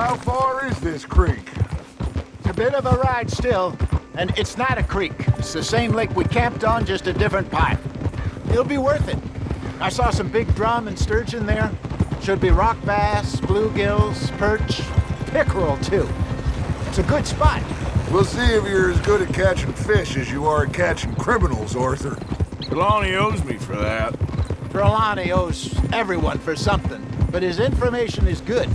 How far is this creek? It's a bit of a ride still, and it's not a creek. It's the same lake we camped on, just a different path. It'll be worth it. I saw some big drum and sturgeon there. Should be rock bass, bluegills, perch, pickerel too. It's a good spot. We'll see if you're as good at catching fish as you are at catching criminals, Arthur. Trelawney owes me for that. Trelawney owes everyone for something, but his information is good.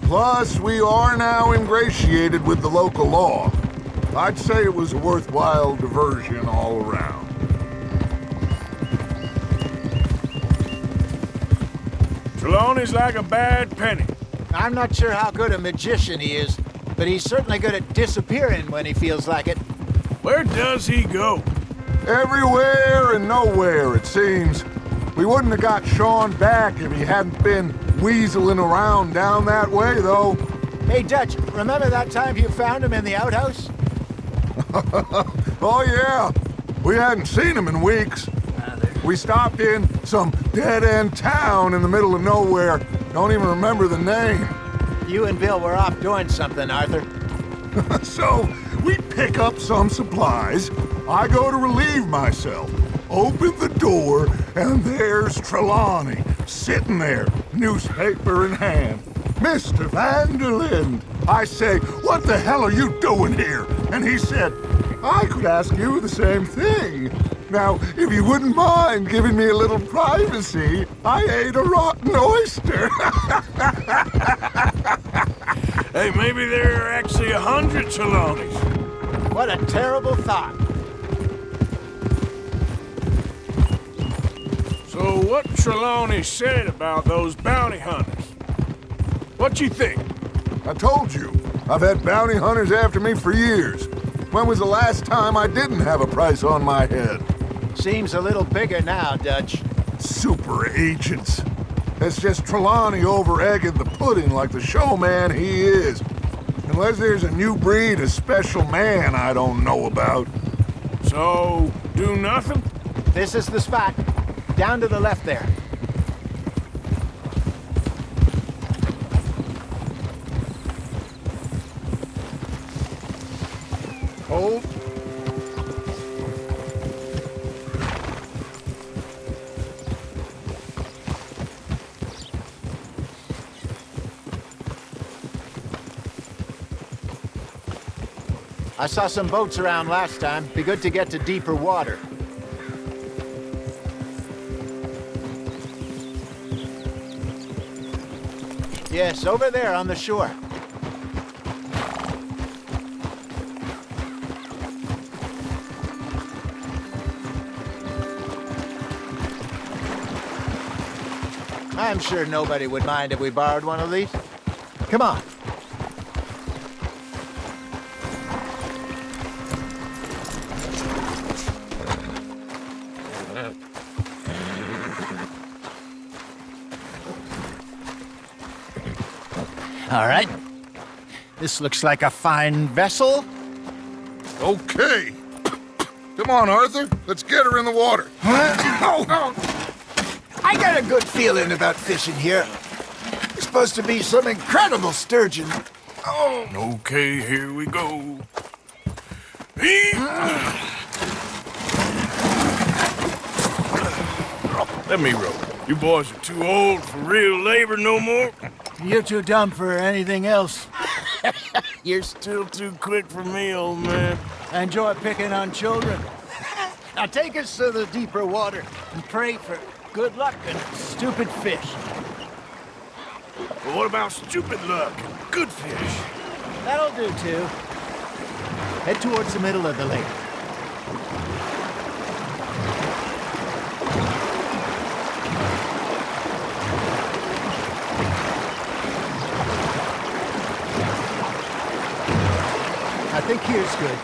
Plus, we are now ingratiated with the local law. I'd say it was a worthwhile diversion all around. Trelawney's like a bad penny. I'm not sure how good a magician he is, but he's certainly good at disappearing when he feels like it. Where does he go? Everywhere and nowhere, it seems. We wouldn't have got Sean back if he hadn't been weaseling around down that way, though. Hey, Dutch, remember that time you found him in the outhouse? Oh, yeah. We hadn't seen him in weeks. We stopped in some dead-end town in the middle of nowhere. Don't even remember the name. You and Bill were off doing something, Arthur. So, we pick up some supplies. I go to relieve myself. Open the door, and there's Trelawney, sitting there, newspaper in hand. Mr. Vanderlyn. I say, what the hell are you doing here? And he said, I could ask you the same thing. Now, if you wouldn't mind giving me a little privacy, I ate a rotten oyster. Hey, maybe there are actually 100 Trelawneys. What a terrible thought. So what Trelawney said about those bounty hunters? What you think? I told you, I've had bounty hunters after me for years. When was the last time I didn't have a price on my head? Seems a little bigger now, Dutch. Super agents. It's just Trelawney over-egging the pudding like the showman he is. Unless there's a new breed of special man I don't know about. So, do nothing? This is the spot. Down to the left there. Hold. I saw some boats around last time. Be good to get to deeper water. Yes, over there on the shore. I'm sure nobody would mind if we borrowed one of these. Come on. All right. This looks like a fine vessel. Okay. Come on, Arthur. Let's get her in the water. I got a good feeling about fishing here. It's supposed to be some incredible sturgeon. Oh. Okay, here we go. Let me row. You boys are too old for real labor no more. You're too dumb for anything else. You're still too quick for me, old man. I enjoy picking on children. Now take us to the deeper water and pray for good luck and stupid fish. But what about stupid luck and good fish? That'll do, too. Head towards the middle of the lake. I think here's good.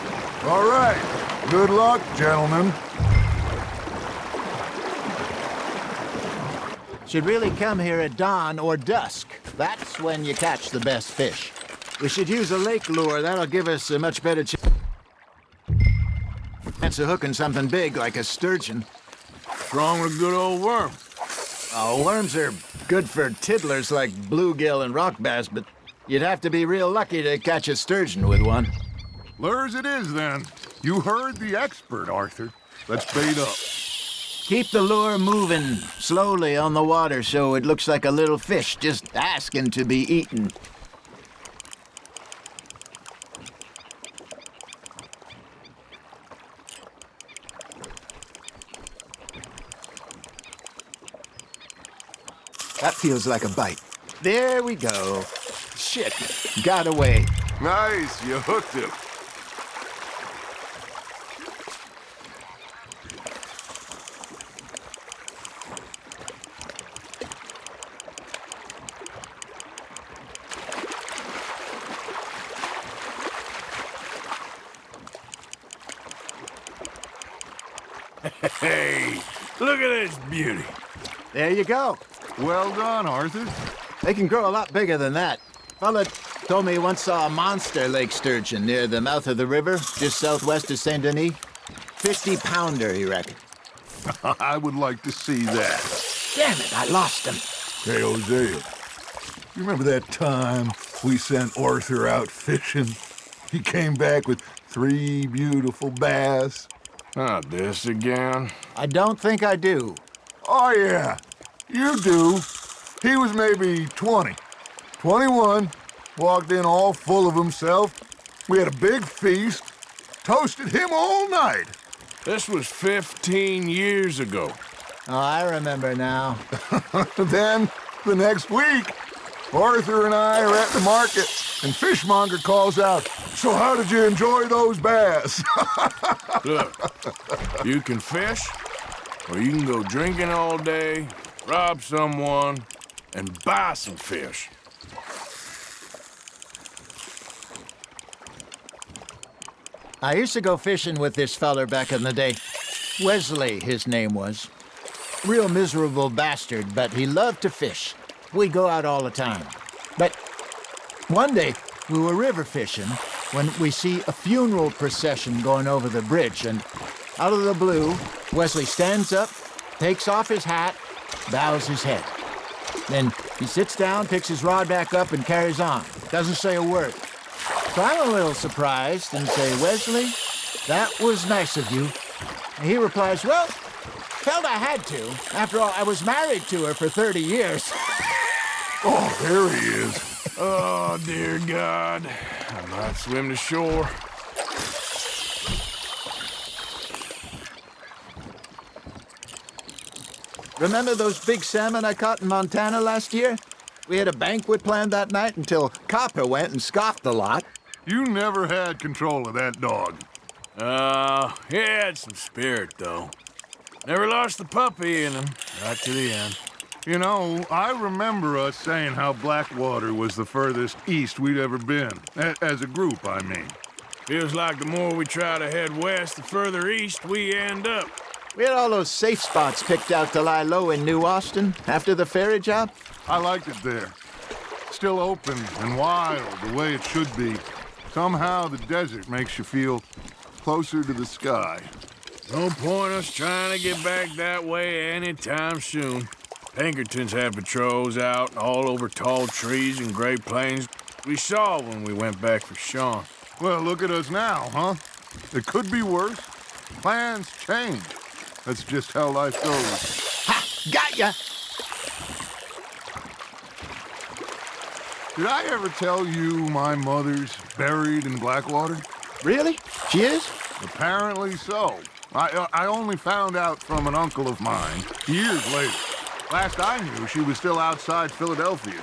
All right. Good luck, gentlemen. Should really come here at dawn or dusk. That's when you catch the best fish. We should use a lake lure. That'll give us a much better chance of hooking something big like a sturgeon. What's wrong with a good old worm? Oh, worms are good for tiddlers like bluegill and rock bass, but You'd have to be real lucky to catch a sturgeon with one. Lures it is, then. You heard the expert, Arthur. Let's bait up. Keep the lure moving slowly on the water so it looks like a little fish just asking to be eaten. That feels like a bite. There we go. Shit, got away. Nice, you hooked him. Hey, look at this beauty. There you go. Well done, Arthur. They can grow a lot bigger than that. Fella told me he once saw a monster lake sturgeon near the mouth of the river, just southwest of Saint Denis. 50-pounder, he reckoned. I would like to see that. Damn it, I lost him. Hey, Hosea, you remember that time we sent Arthur out fishing? He came back with 3 beautiful bass. Not this again. I don't think I do. Oh, yeah, you do. He was maybe 20, 21, walked in all full of himself. We had a big feast, toasted him all night. This was 15 years ago. Oh, I remember now. Then, the next week, Arthur and I are at the market, and Fishmonger calls out, "So how did you enjoy those bass?" Look, you can fish, or you can go drinking all day, rob someone, and buy some fish. I used to go fishing with this feller back in the day. Wesley, his name was. Real miserable bastard, but he loved to fish. We'd go out all the time. But one day, we were river fishing when we see a funeral procession going over the bridge, and out of the blue, Wesley stands up, takes off his hat, bows his head. Then he sits down, picks his rod back up, and carries on. Doesn't say a word. So I'm a little surprised and say, "Wesley, that was nice of you." And he replies, "Well, felt I had to. After all, I was married to her for 30 years. Oh, there he is. Oh, dear God. I might swim to shore. Remember those big salmon I caught in Montana last year? We had a banquet planned that night until Copper went and scoffed the lot. You never had control of that dog. He had some spirit, though. Never lost the puppy in him, right to the end. You know, I remember us saying how Blackwater was the furthest east we'd ever been. As a group, I mean. Feels like the more we try to head west, the further east we end up. We had all those safe spots picked out to lie low in New Austin after the ferry job. I liked it there. Still open and wild, the way it should be. Somehow the desert makes you feel closer to the sky. No point us trying to get back that way anytime soon. Pinkertons had patrols out all over tall trees and Great Plains. We saw when we went back for Sean. Well, look at us now, huh? It could be worse. Plans change. That's just how life goes. Ha! Got ya! Did I ever tell you my mother's buried in Blackwater? Really? She is? Apparently so. I only found out from an uncle of mine years later. Last I knew, she was still outside Philadelphia.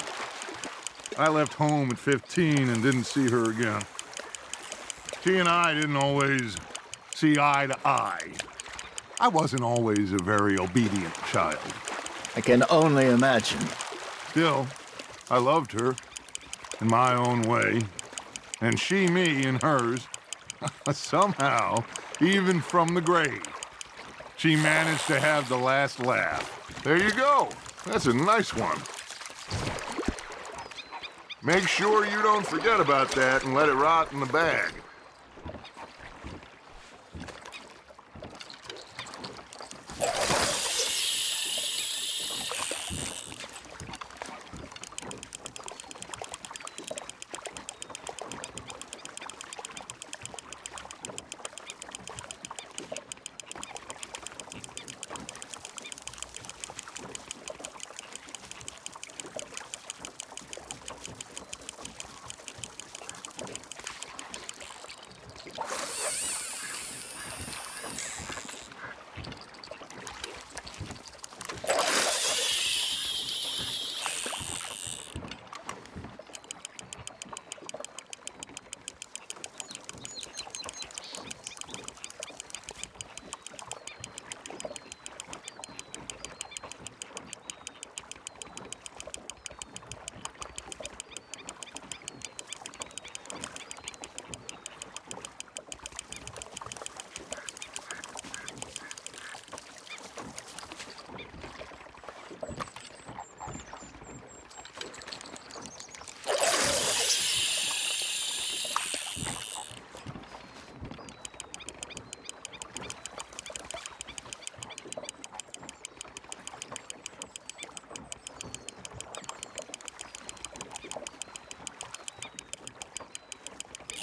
I left home at 15 and didn't see her again. She and I didn't always see eye to eye. I wasn't always a very obedient child. I can only imagine. Still, I loved her in my own way, and she me in hers. Somehow, even from the grave, she managed to have the last laugh. There you go. That's a nice one. Make sure you don't forget about that and let it rot in the bag.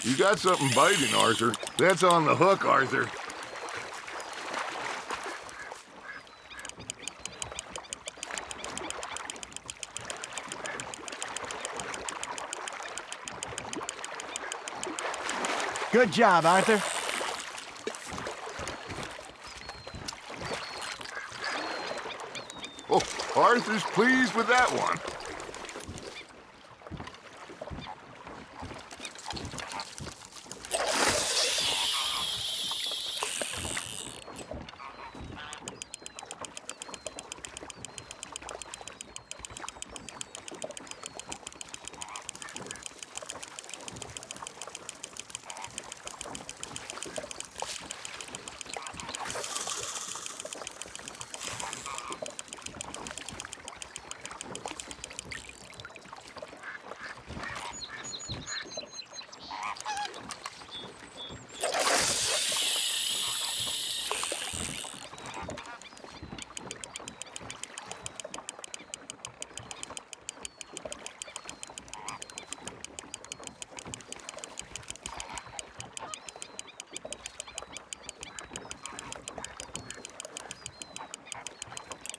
You got something biting, Arthur. That's on the hook, Arthur. Good job, Arthur. Oh, Arthur's pleased with that one.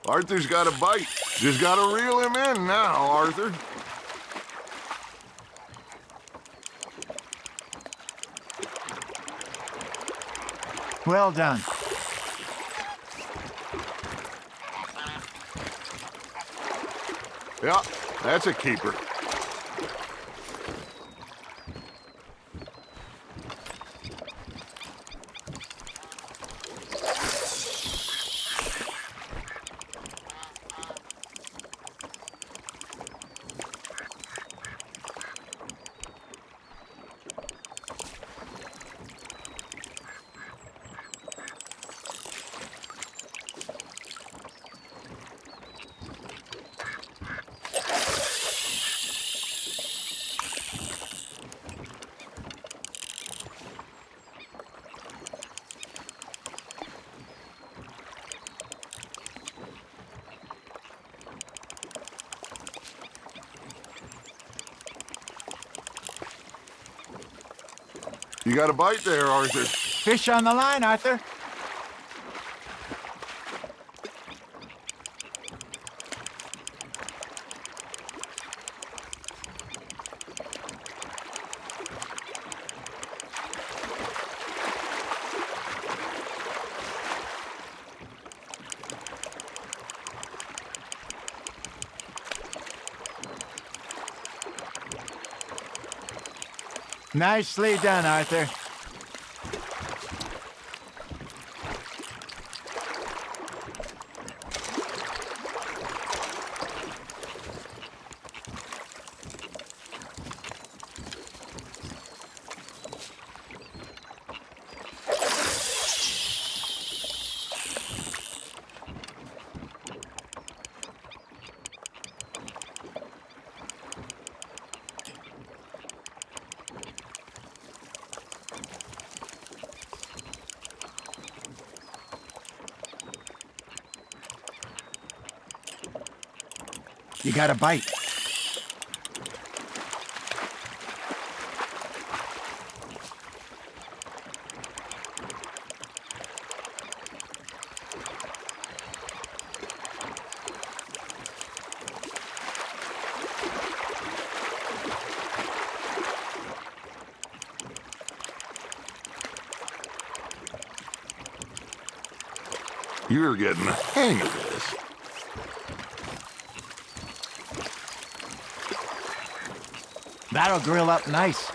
Arthur's got a bite. Just gotta reel him in now, Arthur. Well done. Yeah, that's a keeper. You got a bite there, Arthur. Fish on the line, Arthur. Nicely done, Arthur. You got a bite. You're getting the hang of this. That'll grill up nice.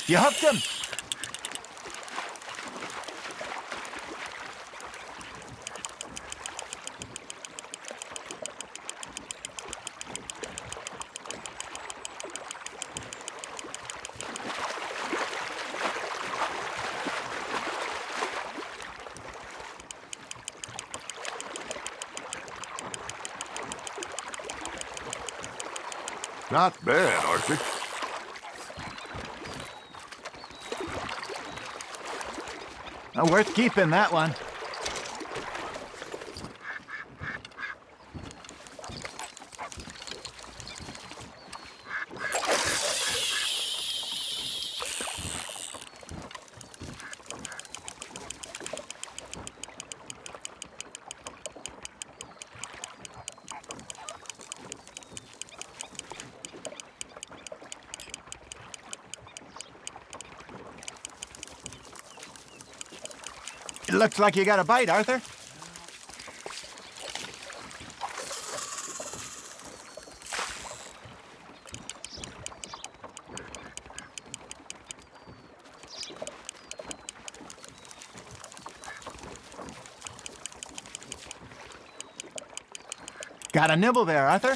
You hooked him. Not bad, Arthur. Worth keeping, that one. It looks like you got a bite, Arthur. Got a nibble there, Arthur.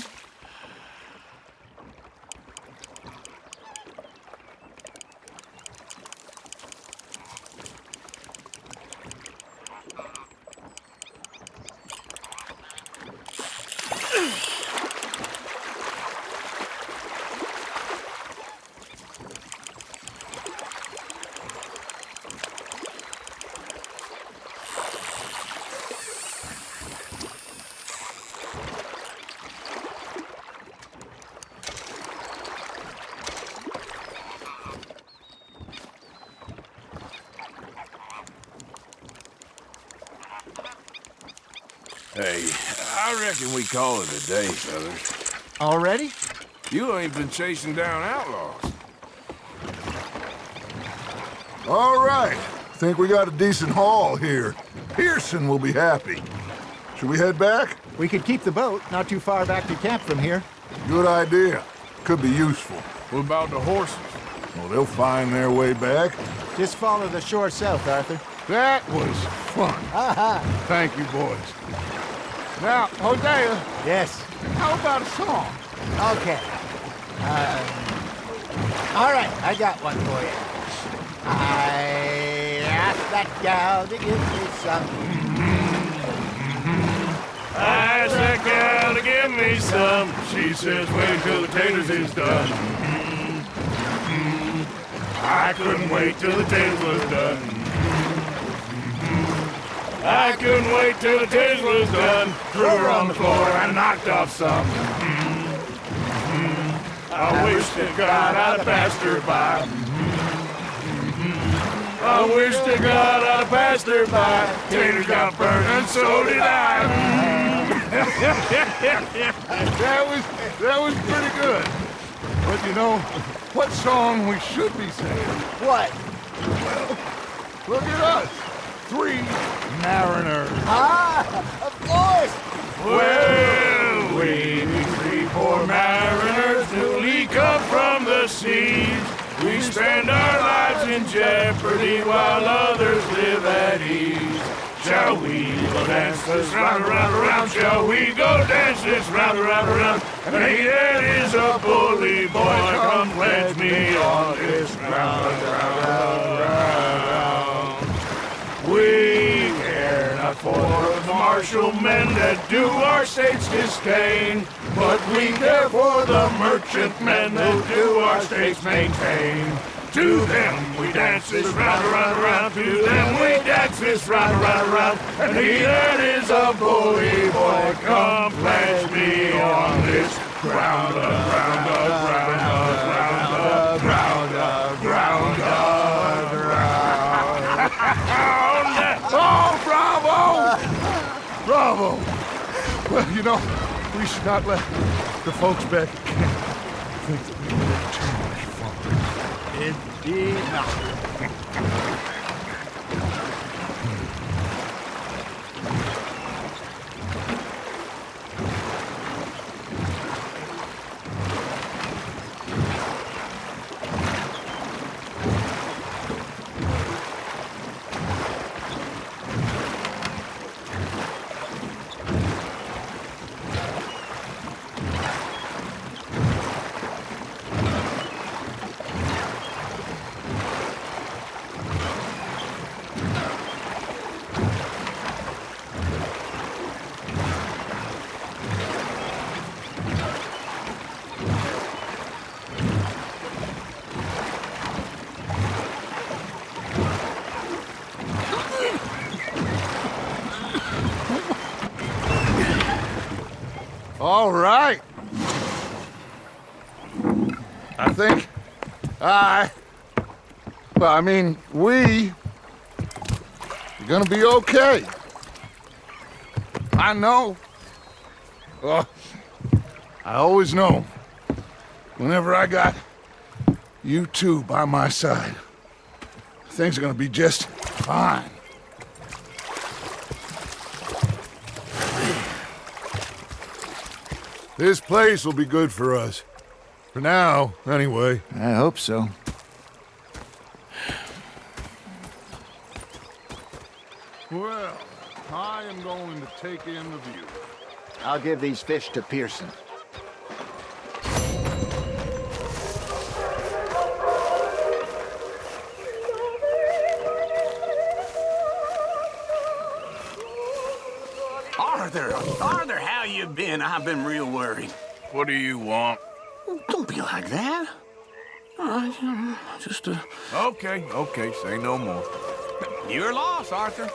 Hey, I reckon we call it a day, fellas. Already? You ain't been chasing down outlaws. All right. Think we got a decent haul here. Pearson will be happy. Should we head back? We could keep the boat not too far back to camp from here. Good idea. Could be useful. What about the horses? Well, they'll find their way back. Just follow the shore south, Arthur. That was fun. Thank you, boys. Now, Hosea, Yes. how about a song? Okay. All right, I got one for you. I asked that gal to give me some. I asked that gal to give me some. She says, wait till the taters is done. I couldn't wait till the taters was done. I couldn't wait till the taters was done. Threw her on the floor and knocked off some. I wish to God I'd have passed her by. I wish to God I'd have passed her by. Taters got burned and so did I. That was pretty good. But you know, what song we should be saying? What? Look at us. 3 mariners. Of course! Well, we 3 poor mariners newly come from the seas. We spend our lives in jeopardy while others live at ease. Shall we go dance this round, around, around? Shall we go dance this round, around, around? And he that is a bully boy, come pledge me on this round, round, round. We care not for the martial men that do our states disdain, but we care for the merchant men that do our states maintain. To them we dance this round, around, around. To them we dance this round, around, around. And he that is a bully boy, come pledge me on this ground, ground, ground, ground, ground, ground, ground. Oh, bravo! Bravo! Well, you know, we should not let the folks back at camp think that we had too much fun. Indeed not. All right. I think we are gonna be okay. I know. Well, I always know. Whenever I got you two by my side, things are gonna be just fine. This place will be good for us. For now, anyway. I hope so. Well, I am going to take in the view. I'll give these fish to Pearson. Arthur, how you been? I've been real worried. What do you want? Don't be like that. Just Okay, say no more. Your loss, Arthur.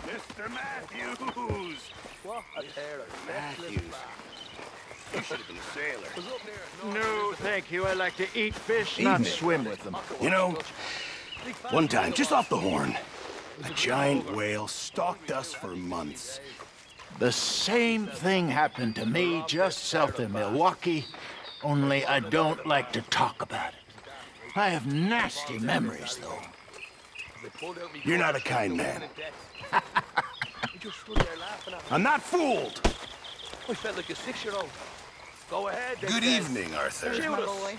Mr. Matthews! What a pair of Matthews. You should have been a sailor. No, thank you. I like to eat fish, not swim with them. You know, one time, just off the Horn, a giant whale stalked us for months. The same thing happened to me just south of Milwaukee, only I don't like to talk about it. I have nasty memories, though. You're not a kind man. I'm not fooled. I felt like a 6-year-old. Go ahead. Good evening, Arthur. Shoot us.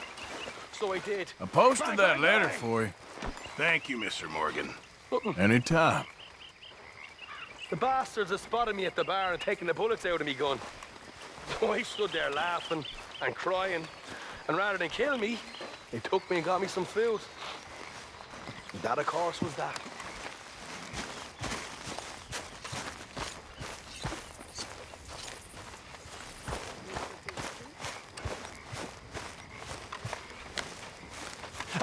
So I did. I posted that letter for you. Thank you, Mr. Morgan. Anytime. The bastards have spotted me at the bar and taken the bullets out of me gun. So I stood there laughing and crying, and rather than kill me, they took me and got me some food. That, of course, was that.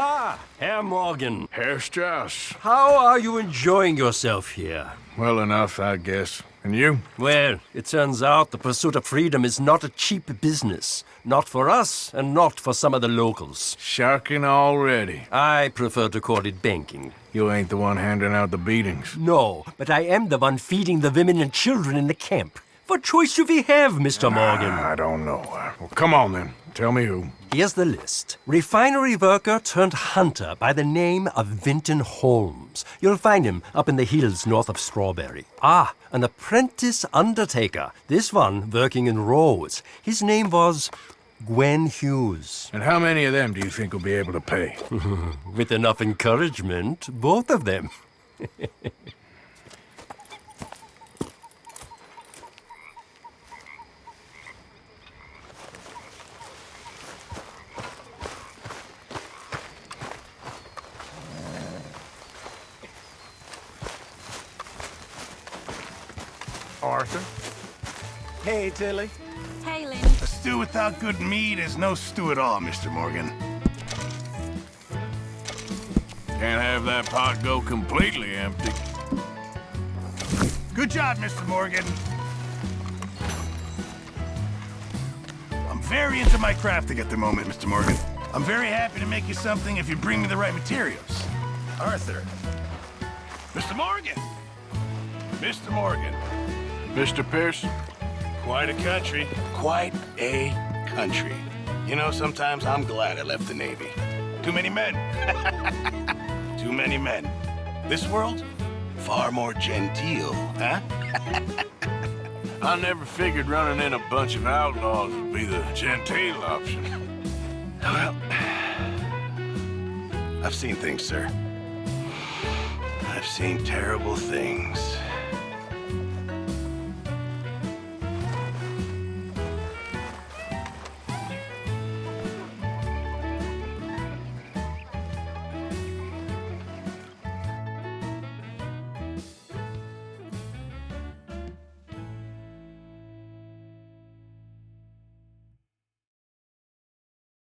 Ah, Herr Morgan. Herr Strauss. How are you enjoying yourself here? Well enough, I guess. And you? Well, it turns out the pursuit of freedom is not a cheap business. Not for us, and not for some of the locals. Sharking already. I prefer to call it banking. You ain't the one handing out the beatings. No, but I am the one feeding the women and children in the camp. What choice do we have, Mr. Morgan? I don't know. Well, come on then. Tell me who. Here's the list. Refinery worker turned hunter by the name of Vinton Holmes. You'll find him up in the hills north of Strawberry. Ah, an apprentice undertaker. This one working in rows. His name was Gwen Hughes. And how many of them do you think will be able to pay? With enough encouragement, both of them. Arthur? Hey, Tilly. Hey, Lynn. A stew without good meat is no stew at all, Mr. Morgan. Can't have that pot go completely empty. Good job, Mr. Morgan. I'm very into my crafting at the moment, Mr. Morgan. I'm very happy to make you something if you bring me the right materials. Arthur. Mr. Morgan! Mr. Morgan. Mr. Pearson? Quite a country. Quite a country. You know, sometimes I'm glad I left the Navy. Too many men. Too many men. This world, far more genteel, huh? I never figured running in a bunch of outlaws would be the genteel option. Well, I've seen things, sir. I've seen terrible things.